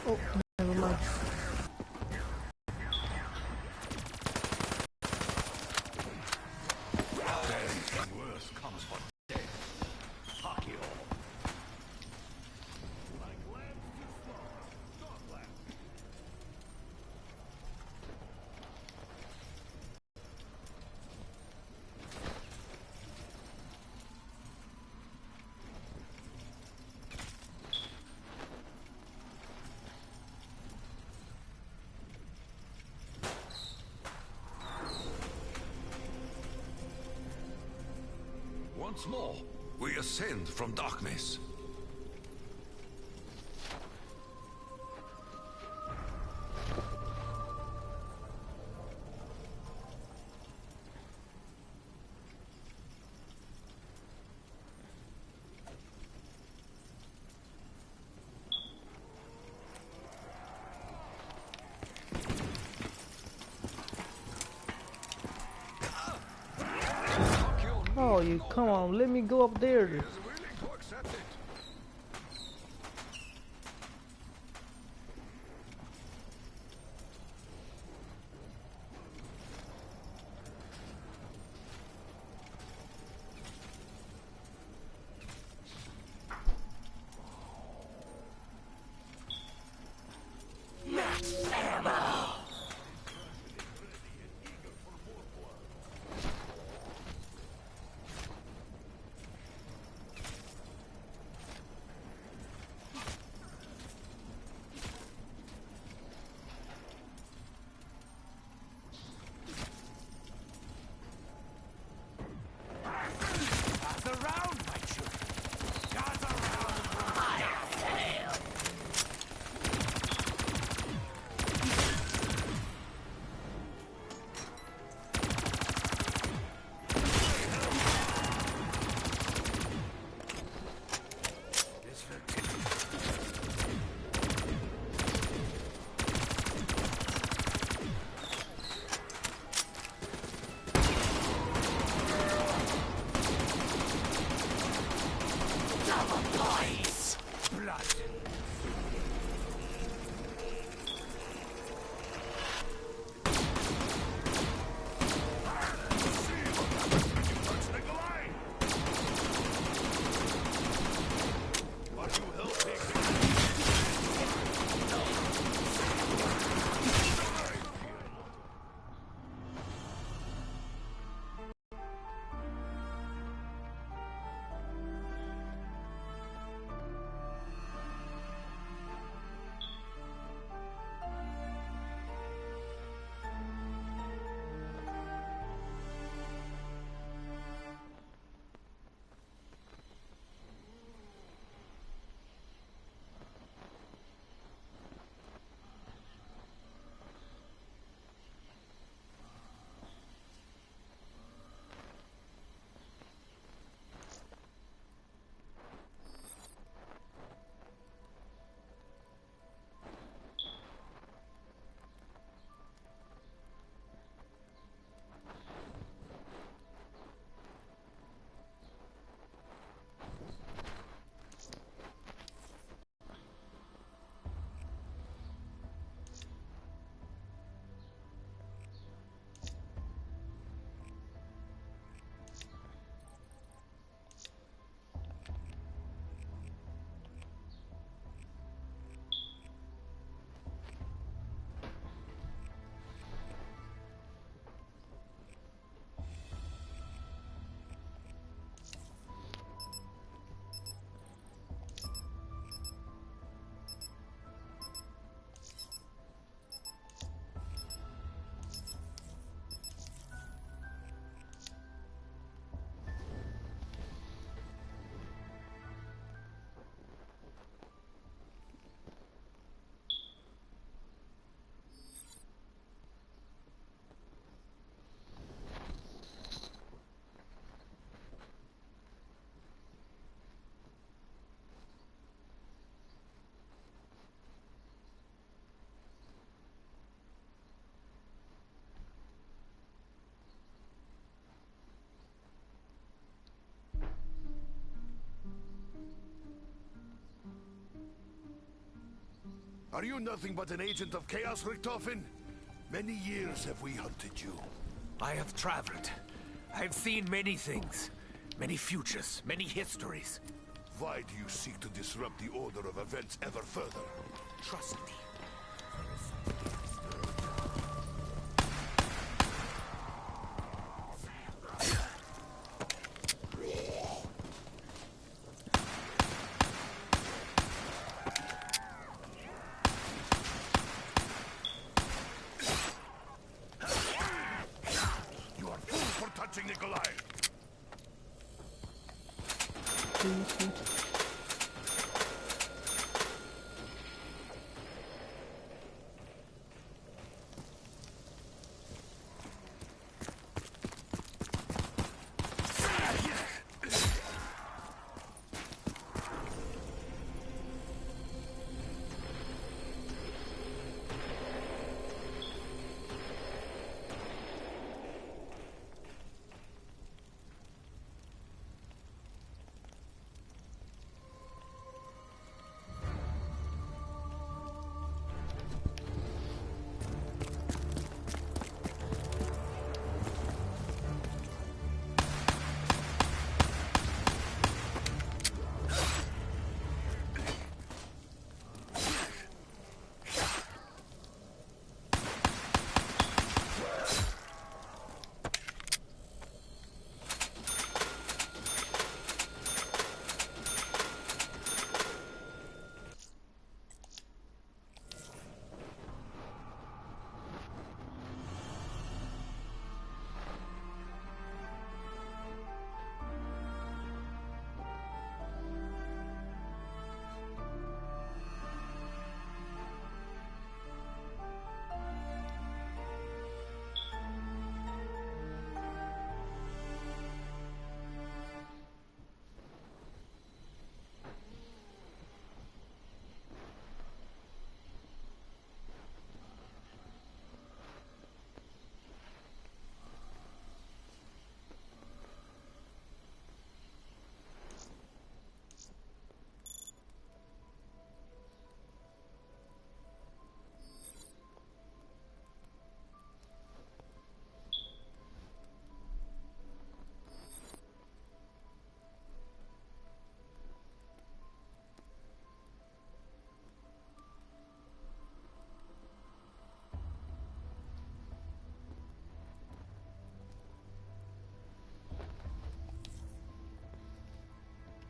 Oh, never mind. Worse comes for death. Fuck you all. Like lambs to slaughter. Scotland. Once more, we ascend from darkness. Oh, you come on, let me go up there. Willing to accept it. Gather round, my children. Gather round. I'll fail. This blood. Are you nothing but an agent of chaos, Richtofen? Many years have we hunted you. I have traveled. I have seen many things. Many futures, many histories. Why do you seek to disrupt the order of events ever further? Trust me. You are fools for touching Nikolai!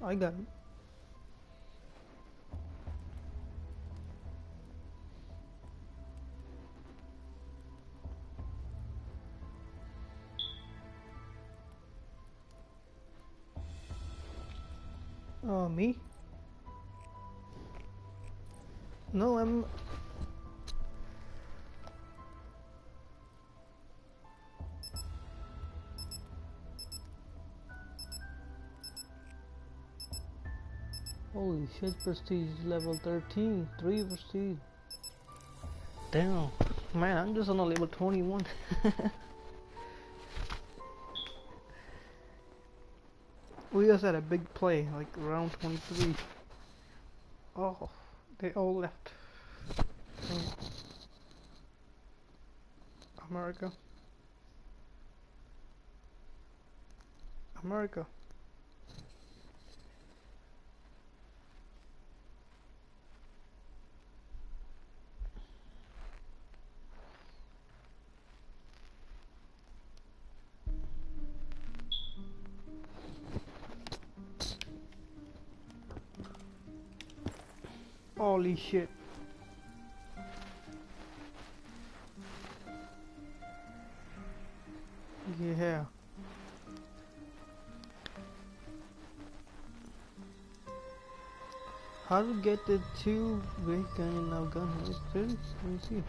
I got it. Me? No, I'm... Holy shit, prestige level 13, 3 prestige. Damn, man, I'm just on a level 21. We just had a big play, like round 23. Oh, they all left. Oh. America. America. Holy shit. Yeah. How to get the 2 big gun in Afghan? Let me see.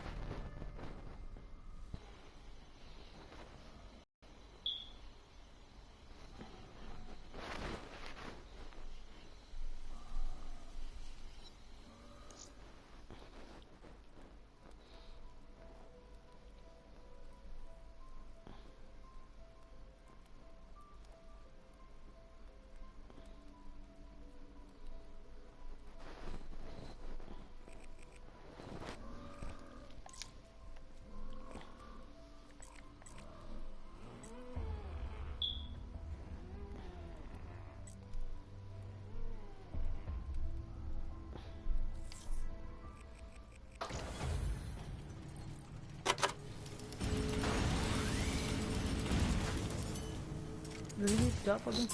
जा पकड़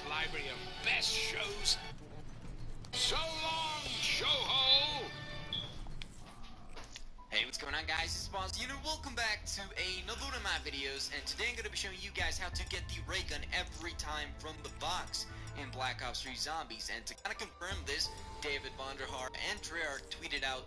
Library of best shows. So long, Shoho! Hey, what's going on, guys? It's Bonz and welcome back to another one of my videos, and today I'm going to be showing you guys how to get the ray gun every time from the box in Black Ops 3 Zombies. And to kind of confirm this, David Vonderhaar and Treyarch tweeted out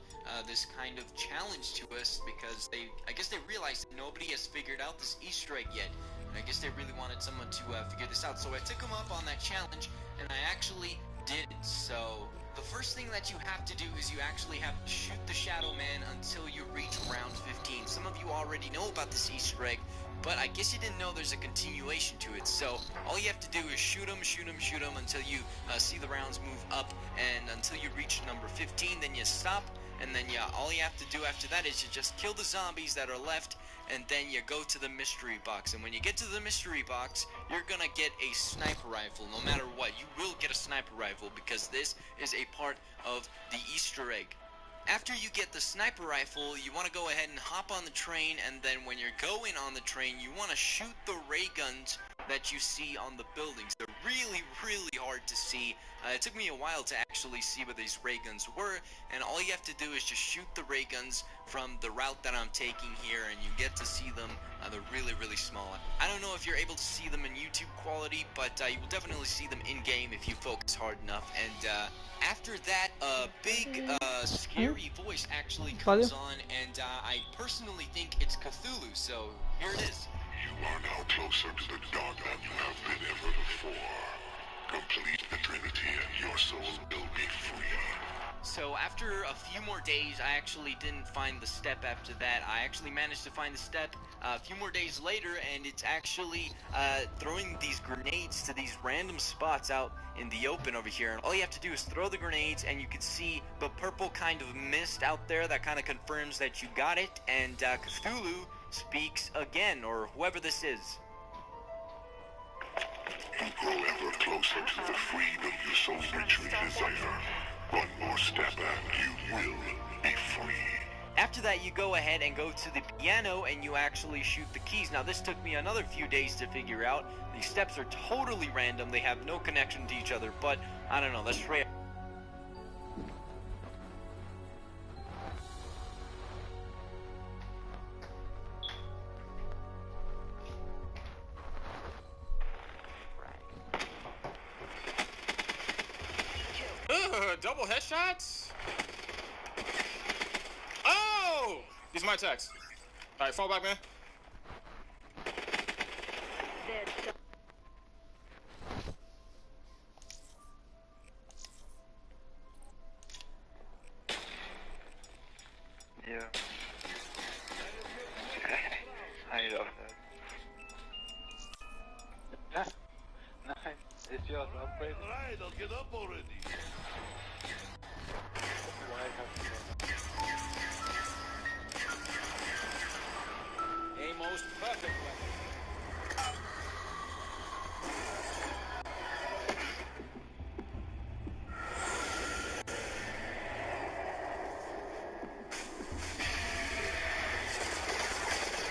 this kind of challenge to us because I guess they realized that nobody has figured out this Easter egg yet. And I guess they really wanted someone to figure this out. So I took them up on that challenge, and I actually did it. So the first thing that you have to do is you actually have to shoot the Shadow Man until you reach round 15. Some of you already know about this Easter egg, but I guess you didn't know there's a continuation to it. So all you have to do is shoot him until you see the rounds move up, and until you reach number 15, then you stop, and then all you have to do after that is you just kill the zombies that are left, and then you go to the mystery box. And when you get to the mystery box, you're gonna get a sniper rifle. No matter what, you will get a sniper rifle because this is a part of the Easter egg. After you get the sniper rifle, you want to go ahead and hop on the train, and then when you're going on the train, you want to shoot the ray guns that you see on the buildings. They're really, really hard to see. It took me a while to actually see where these ray guns were, and all you have to do is just shoot the ray guns from the route that I'm taking here, and you get to see them. They're really, really small. I don't know if you're able to see them in YouTube quality, but you will definitely see them in-game if you focus hard enough. And after that, a big, scary voice actually comes on, and I personally think it's Cthulhu, so here it is. You are now closer to the dark than you have been ever before. Complete the Trinity and your soul will be free. So after a few more days, I actually didn't find the step after that. I actually managed to find the step a few more days later, and it's actually throwing these grenades to these random spots out in the open over here. And all you have to do is throw the grenades, and you can see the purple kind of mist out there that kind of confirms that you got it. And Cthulhu speaks again, or whoever this is. You grow ever closer to the freedom you so richly desire. One more step and you will be free. After that, you go ahead and go to the piano and you actually shoot the keys. Now, this took me another few days to figure out. These steps are totally random. They have no connection to each other, but I don't know. That's rare. Double headshots? Oh! These are my attacks. Alright, fall back, man. Yeah. I love that. Nice. It's yours, upgrade. Alright, I'll get up already. A most perfect weapon.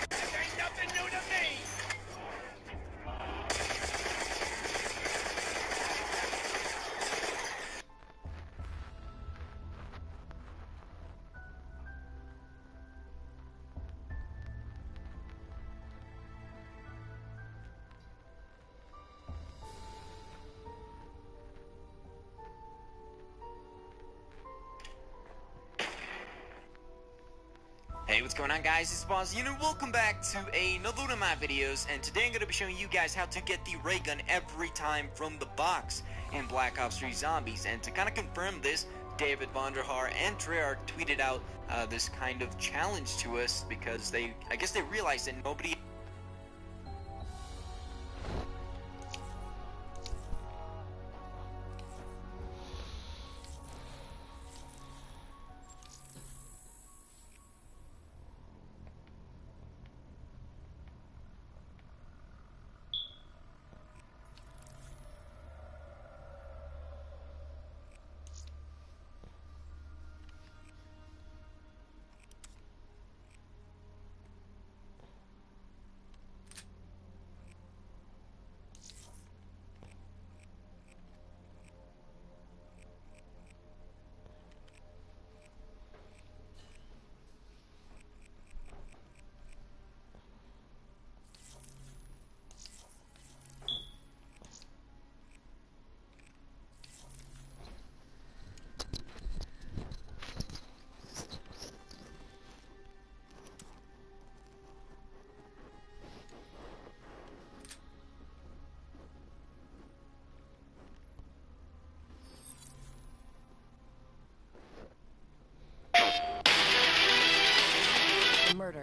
This ain't nothing new to me! Hey, what's going on, guys? It's Bonz and welcome back to another one of my videos, and today I'm going to be showing you guys how to get the ray gun every time from the box in Black Ops 3 Zombies. And to kind of confirm this, David Vonderhaar and Treyarch tweeted out this kind of challenge to us because I guess they realized that nobody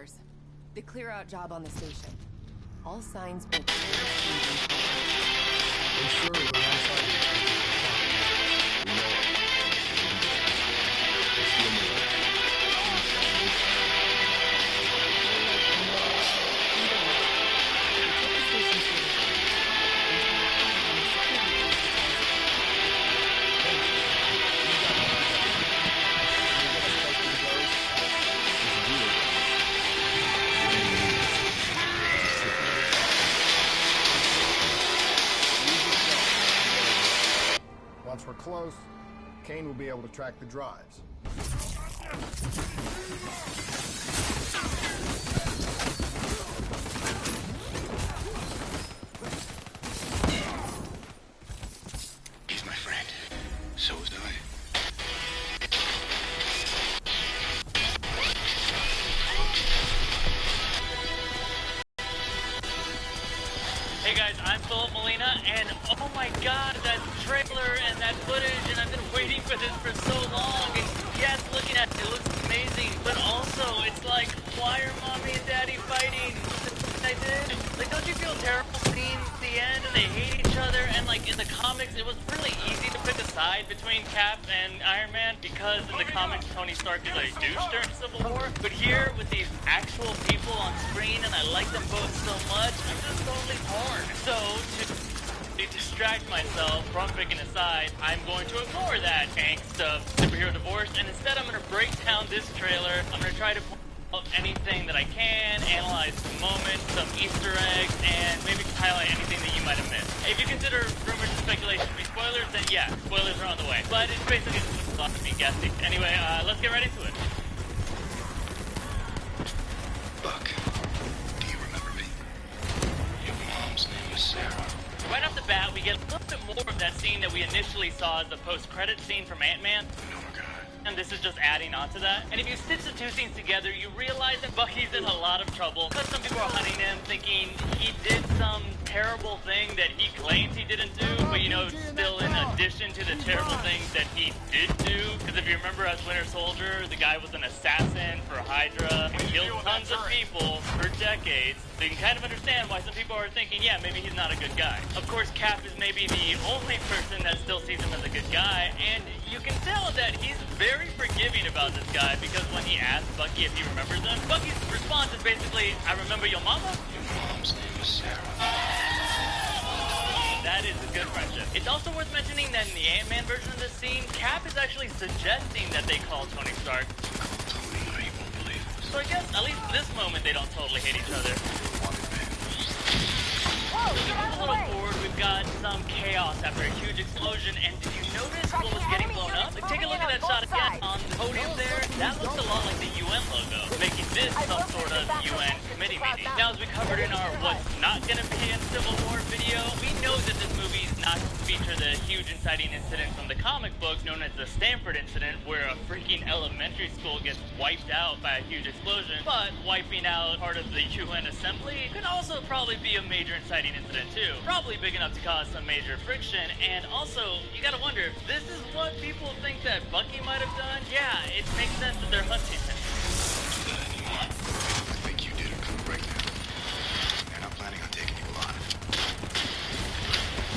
trailers. The clear-out job on the station. All signs point. They sure they're outside. We know it. It's the middle. Once we're close, Kane will be able to track the drives. He's my friend. So is I. Hey guys, I'm Philip Molina, and oh my god, that trailer and that footage, and I've been waiting for this for so long, and yes, looking at it, it looks amazing, but also, it's like, why are mommy and daddy fighting? I did. Like, don't you feel terrible seeing the end, and they hate each other, and like, in the comics, it was really easy to pick a side between Cap and Iron Man, because in the comics, Tony Stark is a douche during Civil War, but here, with these actual people on screen, and I like them both so much, I'm just totally torn. So, to distract myself from picking a side, I'm going to ignore that angst of superhero divorce, and instead I'm going to break down this trailer. I'm going to try to point out anything that I can, analyze the moment, some Easter eggs, and maybe highlight anything that you might have missed. If you consider rumors and speculation to be spoilers, then yeah, spoilers are on the way. But it's basically just a lot of me guessing. Anyway, let's get right into it. Buck, do you remember me? Your mom's name is Sarah. Right off the bat, we get a little bit more of that scene that we initially saw as the post-credit scene from Ant-Man. Oh my god. And this is just adding on to that. And if you stitch the two scenes together, you realize that Bucky's in a lot of trouble. Because some people are hunting him, thinking he did some terrible thing that he claims he didn't do, but you know, still in addition to the terrible things that he did do. Because if you remember as Winter Soldier, the guy was an assassin for Hydra, and killed tons of people for decades. So you can kind of understand why some people are thinking, yeah, maybe he's not a good guy. Of course, Cap is maybe the only person that still sees him as a good guy, and you can tell that he's very forgiving about this guy, because when he asks Bucky if he remembers him, Bucky's response is basically, I remember your mama? Your mom's name is Sarah. That is a good friendship. It's also worth mentioning that in the Ant-Man version of this scene, Cap is actually suggesting that they call Tony Stark. Tony, I won't believe this. So I guess, at least this moment, they don't totally hate each other. Moving a little forward, we've got some chaos after a huge explosion, and did you notice what was getting blown up? Like, take a look at that shot again on the podium there. That looks a lot like the UN logo, making this some sort of UN committee meeting. Now, as we covered in our What's Not Gonna Be in Civil War video, we know that this movie is not going to feature the huge inciting incident from the comic books known as the Stanford incident, where a freaking elementary school gets wiped out by a huge explosion, but wiping out part of the UN assembly could also probably be a major inciting incident too. Probably big enough to cause some major friction, and also, you gotta wonder, if this is what people think that Bucky might have done, yeah, it makes sense that they're hunting him. I think you did a coup right now. They're not planning on taking you alive.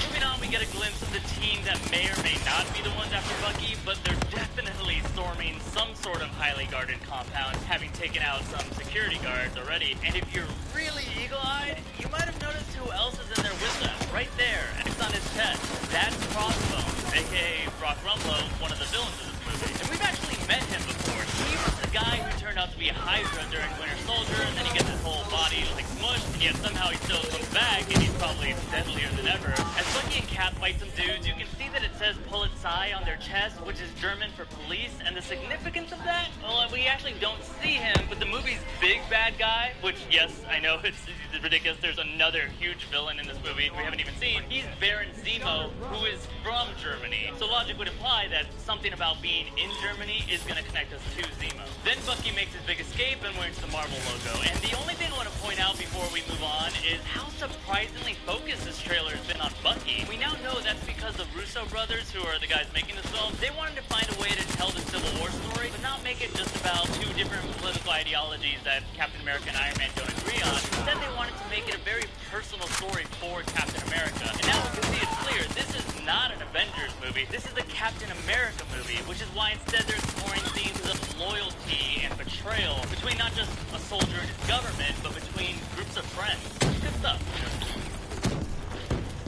Moving on, we get a glimpse of the team that may or may not be the ones after Bucky, but they're definitely storming some sort of highly guarded compound, having taken out some security guards already. And if you're really eagle-eyed, you might have noticed who else is in there with them. Right there, next on his chest. That's Crossbones, aka Brock Rumlow, one of the villains of this movie. And we've actually met him before. He was the guy who turned out to be a Hydra during Winter Soldier, and then he gets his whole body like smushed, and yet somehow he still comes back, and he's probably deadlier than ever. As Bucky and Cap fight some dudes, you can see that it says Polizei on their chest, which is German for police, and the significance of that? Well, we actually don't see him, but the movie's big bad guy, which, yes, I know it's ridiculous, there's another huge villain in this movie we haven't even seen. He's Baron Zemo, who is from Germany. So logic would imply that something about being in Germany is going to connect us to Zemo. Then Bucky makes his big escape, and we're into the Marvel logo. And the only thing I want to point out before we move on is how surprisingly focused this trailer has been on Bucky. We now know that's because the Russo brothers, who are the guys making this film, they wanted to find a way to tell the Civil War story, but not make it just about two different political ideologies that Captain America and Iron Man don't agree on. Instead, they wanted to make it a very personal story for Captain America. And now we can see it's clear, this is not an Avengers movie. This is a Captain America movie, which is why instead they're exploring themes of loyalty and betrayal between not just a soldier and his government, but between groups of friends. Good stuff.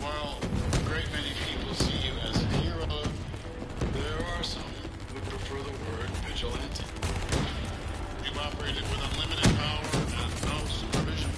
While a great many people see you as a hero, there are some who prefer the word vigilante. You've operated with unlimited power and no supervision.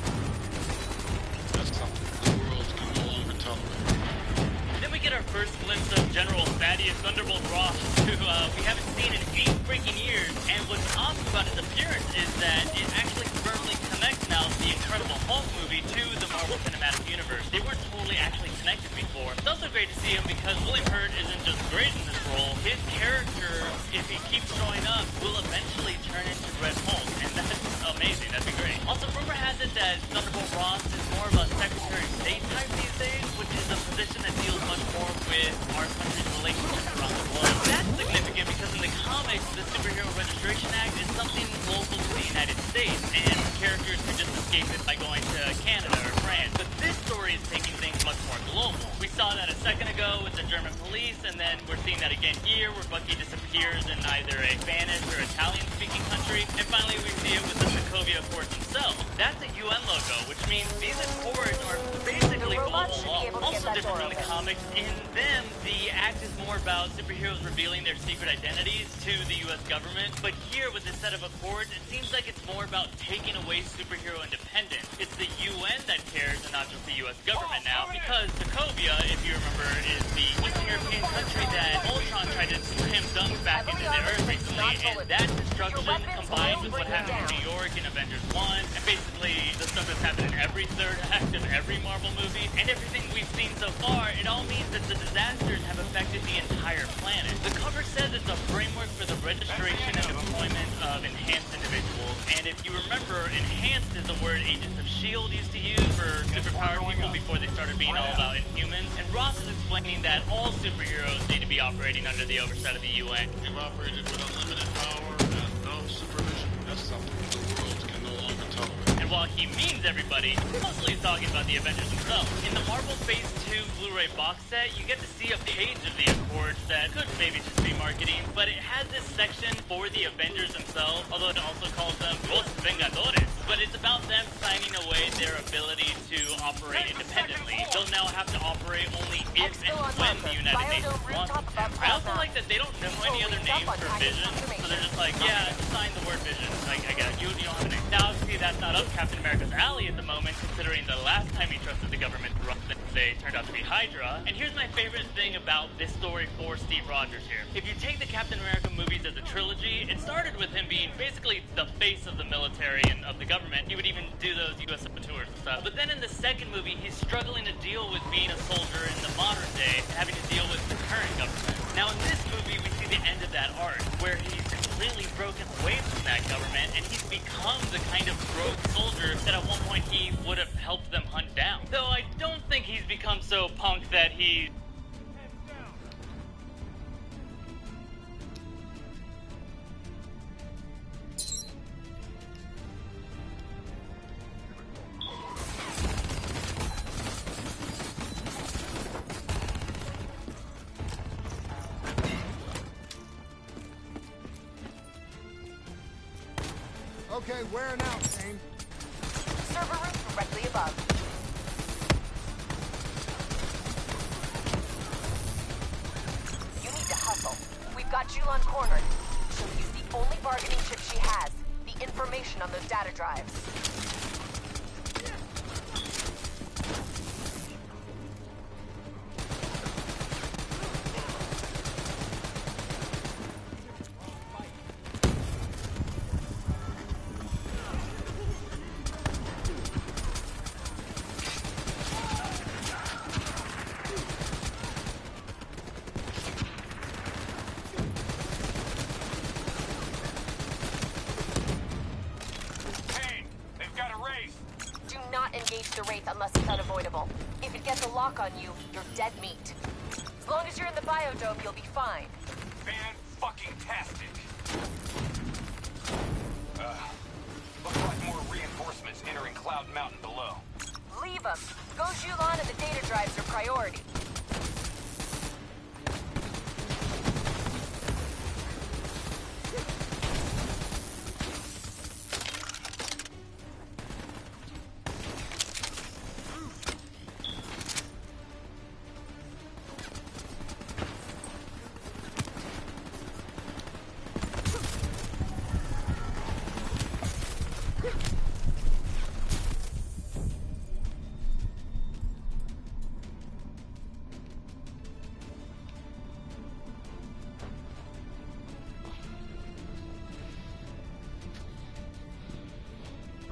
That's something the world can no longer tolerate. Then we get our first glimpse of General Thaddeus Thunderbolt Ross, who we haven't seen in 8 freaking years. And what's awesome about his appearance is that it actually firmly connects now the Incredible Hulk movie to the Marvel Cinematic Universe. They weren't totally actually connected before. It's also great to see him because William Hurt isn't just great in this role. His character, if he keeps showing up, will eventually turn into Red Hulk, and that's amazing. That'd be great. Also, rumor has it that Thunderbolt Ross is more of a Secretary of State type these days, which is a position that deals much more with our country's relationships around the globe. That's significant because in the comics, the Superhero Registration Act is something local to the United States, and characters can just escape it by going to Canada or France. But this story is taking things much more global. We saw that a second ago with the German police, and then we're seeing that again here, where Bucky disappears in either a Spanish or Italian-speaking country, and finally we see it with the Sokovia Accords themselves. That's a UN logo, which means these accords are basically global law. Also different from the comics, in them, the act is more about superheroes revealing their secret identities to the U.S. government, but here with this set of accords, it seems like it's more about taking away superhero independence. It's the UN that cares and not just the U.S. government now, because Sokovia, if you remember, is the Eastern European country that Ultron tried to slam dunk back into the Earth recently, and that destruction combined with what happened in New York in Avengers 1, and basically the stuff that's happened in every third act of every Marvel movie, and everything we've seen so far, it all means that the disasters have affected the entire planet. The cover says it's a framework for the registration and deployment of enhanced individuals, and if you remember, enhanced is the word Agents of S.H.I.E.L.D. used to use for superpowered people before they started being all about Inhumans, and Ross is explaining that all superheroes need to be operating under the oversight of the UN. You've operated with unlimited power and no supervision. That's something the world can no longer tolerate. And while he means everybody, mostly he's talking about the Avengers themselves. In the Marvel Phase 2 Blu-ray box set, you get to see a page of the Accords that could maybe just be marketing, but it has this section for the Avengers themselves, although it also calls them Los Vengadores. But it's about them signing away their ability to operate independently. They'll now have to operate only if and when the United Nations wants them to. I also like that they don't know any other names for Vision, so they're just like, yeah, just sign the word Vision. Like, I get it. You don't have a name. Now, obviously, that's not up Captain America's alley at the moment, considering the last time he trusted the government to run things, they turned out to be Hydra. And here's my favorite thing about this story for Steve Rogers here. If you take the Captain America movies as a trilogy, it started with him being basically the face of the military and of the government. He would even do those U.S. tours and stuff. But then in the second movie, he's struggling to deal with being a soldier in the modern day and having to deal with the current government. Now in this movie, we see the end of that arc, where he's completely broken away from that government, and he's become the kind of rogue soldier that at one point he would have helped them hunt down. Though I don't think he's become so punk that he... Okay, where now, Kane? Server room directly above. You need to hustle. We've got Julan cornered. She'll use the only bargaining chip she has, the information on those data drives. Engage the Wraith unless it's unavoidable. If it gets a lock on you, you're dead meat. As long as you're in the biodome, you'll be fine. Fan-fucking-tastic. Looks like more reinforcements. entering Cloud Mountain below. Leave them. Go Julan and the data drives are priority.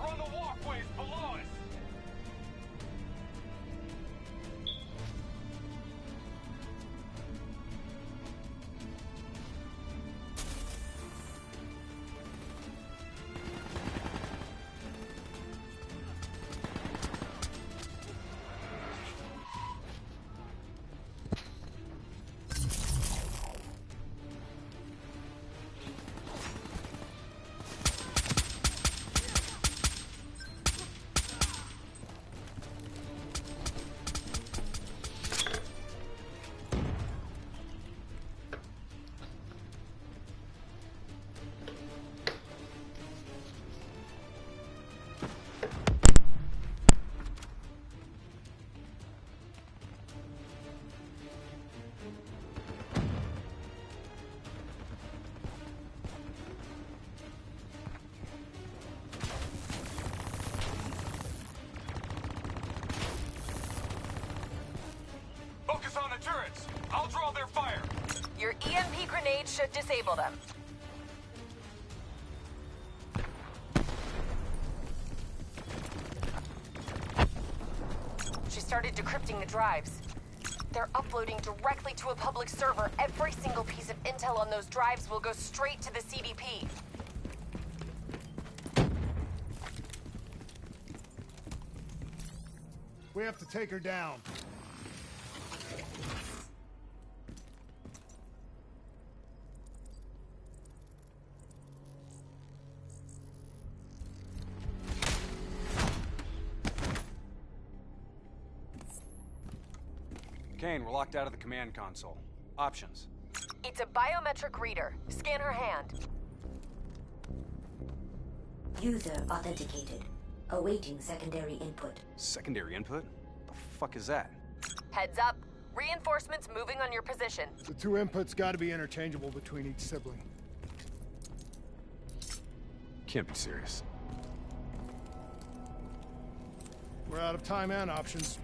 They're on the walkways below us. Focus on the turrets. I'll draw their fire. Your EMP grenade should disable them. She started decrypting the drives. They're uploading directly to a public server. Every single piece of intel on those drives will go straight to the CDP. We have to take her down. Kane, we're locked out of the command console. Options. It's a biometric reader. Scan her hand. User authenticated. Awaiting secondary input. Secondary input? The fuck is that? Heads up. Reinforcements moving on your position. The two inputs gotta be interchangeable between each sibling. Can't be serious. We're out of time and options.